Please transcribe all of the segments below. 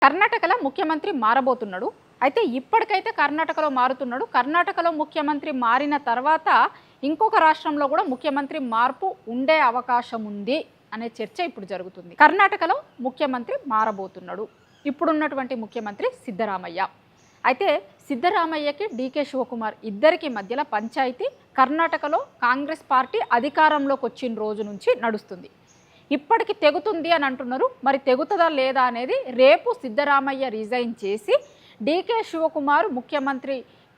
కర్ణాటకలో ముఖ్యమంత్రి మారబోతున్నాడు. అయితే ఇప్పటికైతే కర్ణాటకలో మారుతున్నాడు. కర్ణాటకలో ముఖ్యమంత్రి మారిన తర్వాత ఇంకొక రాష్ట్రంలో కూడా ముఖ్యమంత్రి మార్పు ఉండే అవకాశం ఉంది అనే చర్చ ఇప్పుడు జరుగుతుంది. కర్ణాటకలో ముఖ్యమంత్రి మారబోతున్నాడు. ఇప్పుడున్నటువంటి ముఖ్యమంత్రి సిద్ధరామయ్య. అయితే సిద్ధరామయ్యకి డీకే శివకుమార్ ఇద్దరికి మధ్యలో పంచాయతీ కర్ణాటకలో కాంగ్రెస్ పార్టీ అధికారంలోకి వచ్చిన రోజు నుంచి నడుస్తుంది. ఇప్పటికి తెగుతుంది అని అంటున్నారు. మరి తెగుతుందా లేదా అనేది రేపు సిద్ధరామయ్య రిజైన్ చేసి డీకే శివకుమార్ ముఖ్యమంత్రి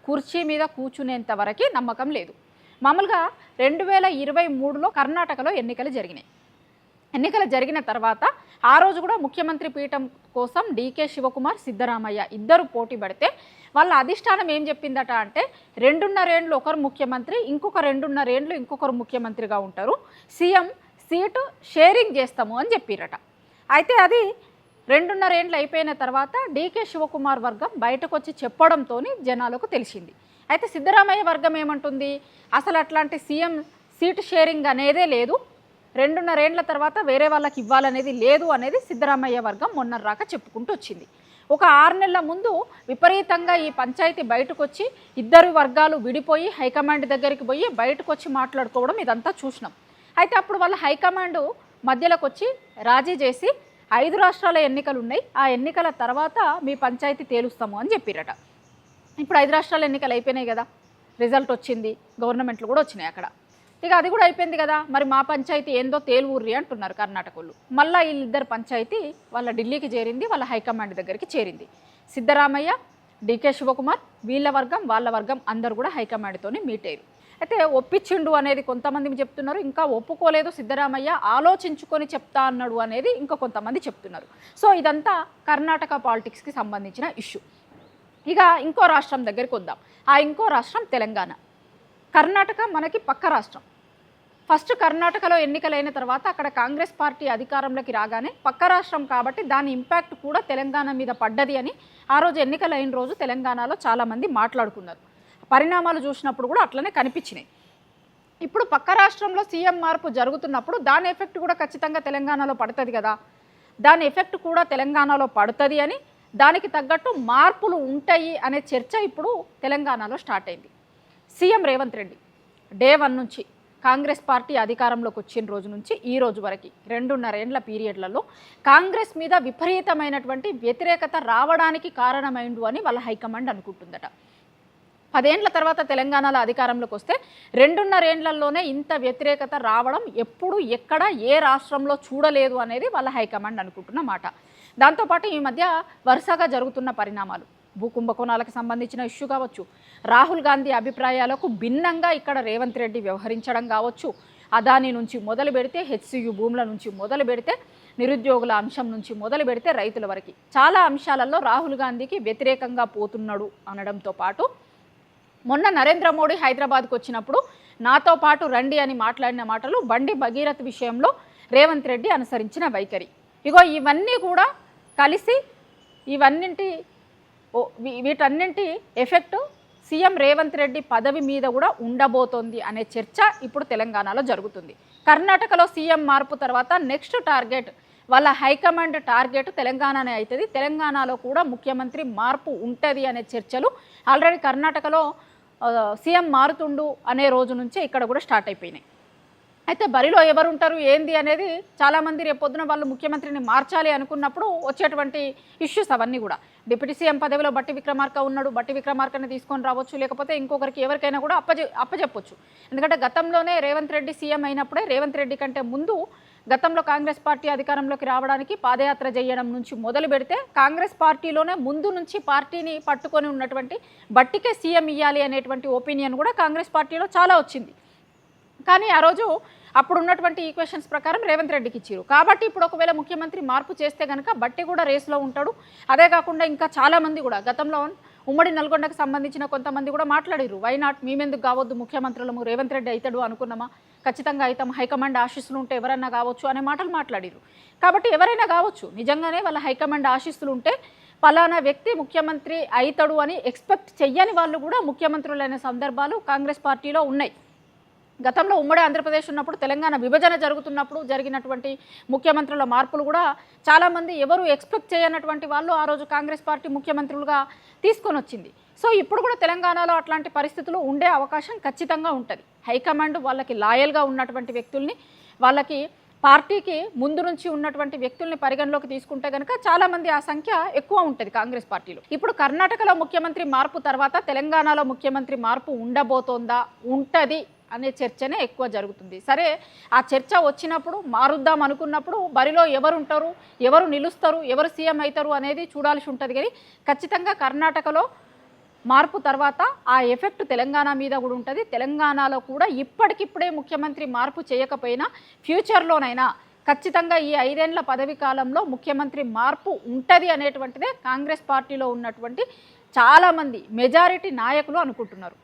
కుర్చీ మీద కూర్చునేంత వరకు నమ్మకం లేదు. మామూలుగా 2023లో కర్ణాటకలో ఎన్నికలు జరిగినాయి. ఎన్నికలు జరిగిన తర్వాత ఆ రోజు కూడా ముఖ్యమంత్రి పీఠం కోసం డీకే శివకుమార్ సిద్ధరామయ్య ఇద్దరు పోటీ పడితే వాళ్ళ అధిష్టానం ఏం చెప్పిందట అంటే 2.5 ఏళ్ళు ఒకరు ముఖ్యమంత్రి, ఇంకొక 2.5 ఏళ్ళు ఇంకొకరు ముఖ్యమంత్రిగా ఉంటారు, సీఎం సీటు షేరింగ్ చేస్తాము అని చెప్పిరట. అయితే అది 2.5 ఏళ్ళు అయిపోయిన తర్వాత డీకే శివకుమార్ వర్గం బయటకు వచ్చి చెప్పడంతో జనాలకు తెలిసింది. అయితే సిద్ధరామయ్య వర్గం ఏమంటుంది, అసలు అట్లాంటి సీఎం సీటు షేరింగ్ అనేదే లేదు, 2.5 ఏళ్ల తర్వాత వేరే వాళ్ళకి ఇవ్వాలనేది లేదు అనేది సిద్ధరామయ్య వర్గం మొన్న రాక చెప్పుకుంటూ వచ్చింది. ఒక 6 నెలల ముందు విపరీతంగా ఈ పంచాయతీ బయటకు వచ్చి ఇద్దరు వర్గాలు విడిపోయి హైకమాండ్ దగ్గరికి పోయి బయటకు వచ్చి మాట్లాడుకోవడం ఇదంతా చూసినాం. అయితే అప్పుడు వాళ్ళ హైకమాండ్ మధ్యలోకి వచ్చి రాజీ చేసి 5 రాష్ట్రాల ఎన్నికలు ఉన్నాయి, ఆ ఎన్నికల తర్వాత మీ పంచాయతీ తేలుస్తాము అని చెప్పిరట. ఇప్పుడు 5 రాష్ట్రాల ఎన్నికలు అయిపోయినాయి కదా, రిజల్ట్ వచ్చింది, గవర్నమెంట్లు కూడా వచ్చినాయి అక్కడ. ఇక అది కూడా అయిపోయింది కదా, మరి మా పంచాయతీ ఏందో తేలువుర్రి అంటున్నారు కర్ణాటకలు. మళ్ళీ వీళ్ళిద్దరు పంచాయతీ వాళ్ళ ఢిల్లీకి చేరింది, వాళ్ళ హైకమాండ్ దగ్గరికి చేరింది. సిద్ధరామయ్య, డీకే శివకుమార్ వీళ్ళ వర్గం వాళ్ళ వర్గం అందరూ కూడా హైకమాండ్తో మీట్ అయ్యారు. అయితే ఒప్పించిండు అనేది కొంతమంది చెప్తున్నారు, ఇంకా ఒప్పుకోలేదు సిద్ధరామయ్య, ఆలోచించుకొని చెప్తా అన్నాడు అనేది ఇంకా కొంతమంది చెప్తున్నారు. సో ఇదంతా కర్ణాటక పాలిటిక్స్కి సంబంధించిన ఇష్యూ. ఇక ఇంకో రాష్ట్రం దగ్గరికి వద్దాం. ఆ ఇంకో రాష్ట్రం తెలంగాణ. కర్ణాటక మనకి పక్క రాష్ట్రం. ఫస్ట్ కర్ణాటకలో ఎన్నికలైన తర్వాత అక్కడ కాంగ్రెస్ పార్టీ అధికారంలోకి రాగానే పక్క రాష్ట్రం కాబట్టి దాని ఇంపాక్ట్ కూడా తెలంగాణ మీద పడ్డది అని ఆ రోజు ఎన్నికలైన రోజు తెలంగాణలో చాలామంది మాట్లాడుకున్నారు. పరిణామాలు చూసినప్పుడు కూడా అట్లనే కనిపించినాయి. ఇప్పుడు పక్క రాష్ట్రంలో సీఎం మార్పు జరుగుతున్నప్పుడు దాని ఎఫెక్ట్ కూడా ఖచ్చితంగా తెలంగాణలో పడుతుంది కదా, దాని ఎఫెక్ట్ కూడా తెలంగాణలో పడుతుంది అని దానికి తగ్గట్టు మార్పులు ఉంటాయి అనే చర్చ ఇప్పుడు తెలంగాణలో స్టార్ట్ అయింది. సీఎం రేవంత్ రెడ్డి డే 1 నుంచి కాంగ్రెస్ పార్టీ అధికారంలోకి వచ్చిన రోజు నుంచి ఈ రోజు వరకు 2.5 ఏళ్ల పీరియడ్లలో కాంగ్రెస్ మీద విపరీతమైనటువంటి వ్యతిరేకత రావడానికి కారణమైండు అని వాళ్ళ హైకమాండ్ అనుకుంటుందట. 10 ఏళ్ల తర్వాత తెలంగాణలో అధికారంలోకి వస్తే 2.5 ఏళ్లలోనే ఇంత వ్యతిరేకత రావడం ఎప్పుడు ఎక్కడ ఏ రాష్ట్రంలో చూడలేదు అనేది వాళ్ళ హైకమాండ్ అనుకుంటున్న మాట. దాంతోపాటు ఈ మధ్య వరుసగా జరుగుతున్న పరిణామాలు, భూకుంభకోణాలకు సంబంధించిన ఇష్యూ కావచ్చు, రాహుల్ గాంధీ అభిప్రాయాలకు భిన్నంగా ఇక్కడ రేవంత్ రెడ్డి వ్యవహరించడం కావచ్చు, అదానీ నుంచి మొదలు పెడితే హెచ్సియు భూముల నుంచి మొదలు పెడితే నిరుద్యోగుల అంశం నుంచి మొదలు పెడితే రైతుల వరకు చాలా అంశాలలో రాహుల్ గాంధీకి వ్యతిరేకంగా పోతున్నాడు అనడంతో పాటు మొన్న నరేంద్ర మోడీ హైదరాబాద్కు వచ్చినప్పుడు నాతో పాటు రండి అని మాట్లాడిన మాటలు, బండి భగీరథ్ విషయంలో రేవంత్ రెడ్డి అనుసరించిన వైఖరి, ఇగో ఇవన్నీ కూడా కలిసి వీటన్నింటి ఎఫెక్టు సీఎం రేవంత్ రెడ్డి పదవి మీద కూడా ఉండబోతోంది అనే చర్చ ఇప్పుడు తెలంగాణలో జరుగుతుంది. కర్ణాటకలో సీఎం మార్పు తర్వాత నెక్స్ట్ టార్గెట్ వాళ్ళ హైకమాండ్ టార్గెట్ తెలంగాణనే అవుతుంది. తెలంగాణలో కూడా ముఖ్యమంత్రి మార్పు ఉంటుంది అనే చర్చలు ఆల్రెడీ కర్ణాటకలో సీఎం మారుతుండు అనే రోజు నుంచే ఇక్కడ కూడా స్టార్ట్ అయిపోయినాయి. అయితే బరిలో ఎవరు ఉంటారు ఏంది అనేది చాలామంది రేపొద్దున వాళ్ళు ముఖ్యమంత్రిని మార్చాలి అనుకున్నప్పుడు వచ్చేటువంటి ఇష్యూస్ అవన్నీ కూడా. డిప్యూటీ సీఎం పదవిలో బట్టి విక్రమార్క ఉన్నాడు, బట్టి విక్రమార్కని తీసుకొని రావచ్చు, లేకపోతే ఇంకొకరికి ఎవరికైనా కూడా అప్పచెప్పొచ్చు. ఎందుకంటే గతంలోనే రేవంత్ రెడ్డి సీఎం అయినప్పుడే, రేవంత్ రెడ్డి కంటే ముందు గతంలో కాంగ్రెస్ పార్టీ అధికారంలోకి రావడానికి పాదయాత్ర చేయడం నుంచి మొదలు పెడితే కాంగ్రెస్ పార్టీలోనే ముందు నుంచి పార్టీని పట్టుకొని ఉన్నటువంటి బట్టికే సీఎం ఇవ్వాలి అనేటువంటి ఒపీనియన్ కూడా కాంగ్రెస్ పార్టీలో చాలా వచ్చింది. కానీ ఆ రోజు అప్పుడు ఉన్నటువంటి ఈక్వేషన్స్ ప్రకారం రేవంత్ రెడ్డికి ఇచ్చారు. కాబట్టి ఇప్పుడు ఒకవేళ ముఖ్యమంత్రి మార్పు చేస్తే కనుక బట్టి కూడా రేస్లో ఉంటాడు. అదే కాకుండా ఇంకా చాలామంది కూడా గతంలో ఉమ్మడి నల్గొండకు సంబంధించిన కొంతమంది కూడా మాట్లాడారు, వై నాట్, మేమెందుకు కావద్దు ముఖ్యమంత్రులము, రేవంత్ రెడ్డి అవుతాడు అనుకున్నామా, ఖచ్చితంగా అవుతాం, హైకమాండ్ ఆశీస్సులు ఉంటే ఎవరైనా కావచ్చు అనే మాటలు మాట్లాడారు. కాబట్టి ఎవరైనా కావచ్చు, నిజంగానే వాళ్ళ హైకమాండ్ ఆశీస్సులు ఉంటే పలానా వ్యక్తి ముఖ్యమంత్రి అవుతాడు అని ఎక్స్పెక్ట్ చెయ్యని వాళ్ళు కూడా ముఖ్యమంత్రులైన సందర్భాలు కాంగ్రెస్ పార్టీలో ఉన్నాయి. గతంలో ఉమ్మడి ఆంధ్రప్రదేశ్ ఉన్నప్పుడు తెలంగాణ విభజన జరుగుతున్నప్పుడు జరిగినటువంటి ముఖ్యమంత్రుల మార్పులు కూడా చాలామంది ఎవరు ఎక్స్పెక్ట్ చేయనటువంటి వాళ్ళు ఆ రోజు కాంగ్రెస్ పార్టీ ముఖ్యమంత్రులుగా తీసుకొని వచ్చింది. సో ఇప్పుడు కూడా తెలంగాణలో అట్లాంటి పరిస్థితులు ఉండే అవకాశం ఖచ్చితంగా ఉంటుంది. హైకమాండ్ వాళ్ళకి లాయల్గా ఉన్నటువంటి వ్యక్తుల్ని, వాళ్ళకి పార్టీకి ముందు నుంచి ఉన్నటువంటి వ్యక్తుల్ని పరిగణలోకి తీసుకుంటే కనుక చాలామంది ఆ సంఖ్య ఎక్కువ ఉంటుంది కాంగ్రెస్ పార్టీలో. ఇప్పుడు కర్ణాటకలో ముఖ్యమంత్రి మార్పు తర్వాత తెలంగాణలో ముఖ్యమంత్రి మార్పు ఉండబోతోందా, ఉంటుంది అనే చర్చనే ఎక్కువ జరుగుతుంది. సరే, ఆ చర్చ వచ్చినప్పుడు మారుద్దాం అనుకున్నప్పుడు బరిలో ఎవరు ఉంటారు, ఎవరు నిలుస్తారు, ఎవరు సీఎం అవుతారు అనేది చూడాల్సి ఉంటుంది. కానీ ఖచ్చితంగా కర్ణాటకలో మార్పు తర్వాత ఆ ఎఫెక్ట్ తెలంగాణ మీద కూడా ఉంటుంది. తెలంగాణలో కూడా ఇప్పటికిప్పుడే ముఖ్యమంత్రి మార్పు చేయకపోయినా ఫ్యూచర్లోనైనా ఖచ్చితంగా ఈ 5 ఏళ్ల పదవి కాలంలో ముఖ్యమంత్రి మార్పు ఉంటుంది అనేటువంటిదే కాంగ్రెస్ పార్టీలో ఉన్నటువంటి చాలామంది మెజారిటీ నాయకులు అనుకుంటున్నారు.